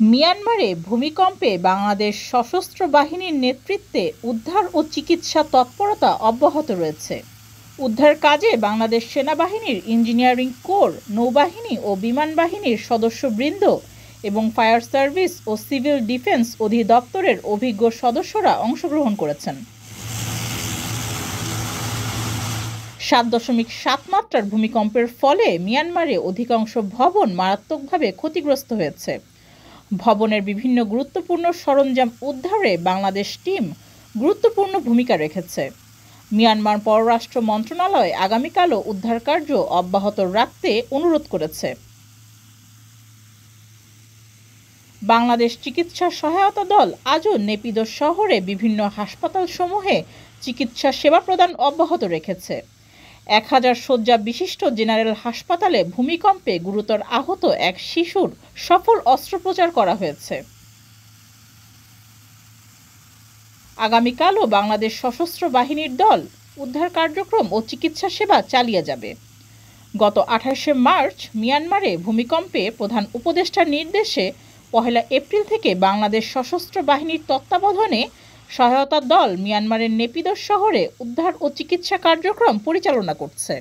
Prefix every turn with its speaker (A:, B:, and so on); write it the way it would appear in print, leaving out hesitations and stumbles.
A: মিয়ানমারে ভূমিকম্পে বাংলাদেশ সশস্ত্র বাহিনীর নেতৃত্বে উদ্ধার ও চিকিৎসা তৎপরতা অব্যাহত রয়েছে। উদ্ধার কাজে বাংলাদেশ সেনাবাহিনীর ইঞ্জিনিয়ারিং কোর, নৌবাহিনী ও বিমান বাহিনীর সদস্যবৃন্দ এবং ফায়ার সার্ভিস ও সিভিল ডিফেন্স অধিদপ্তরের অভিজ্ঞ সদস্যরা অংশগ্রহণ করেছেন। 7.7 মাত্রার ভূমিকম্পের ফলে মিয়ানমারে অধিকাংশ ভবন মারাত্মকভাবে ক্ষতিগ্রস্ত হয়েছে। ভবনের বিভিন্ন গুরুত্বপূর্ণ সরঞ্জাম উদ্ধারে বাংলাদেশ টিম গুরুত্বপূর্ণ ভূমিকা রেখেছে। মিয়ানমার পররাষ্ট্র মন্ত্রণালয় আগামীকালও উদ্ধার কার্য অব্যাহত রাখতে অনুরোধ করেছে। বাংলাদেশ চিকিৎসা সহায়তা দল আজও নেপিদো শহরে বিভিন্ন হাসপাতালসমূহে চিকিৎসা সেবা প্রদান অব্যাহত রেখেছে। 1000 শয্যা বিশিষ্ট জেনারেল হাসপাতালে ভূমিকম্পে গুরুতর আহত এক শিশুর সফল অস্ত্রোপচার করা হয়েছে। আগামীকালও বাংলাদেশ সশস্ত্র বাহিনীর দল উদ্ধার কার্যক্রম ও চিকিৎসা সেবা চালিয়ে যাবে। গত 28শে মার্চ মিয়ানমারে ভূমিকম্পে প্রধান উপদেষ্টার নির্দেশে 1 এপ্রিল থেকে বাংলাদেশ সশস্ত্র বাহিনীর তত্ত্বাবধানে সহায়তা দল মিয়ানমারের নেপিদো শহরে উদ্ধার ও চিকিৎসা কার্যক্রম পরিচালনা করছে।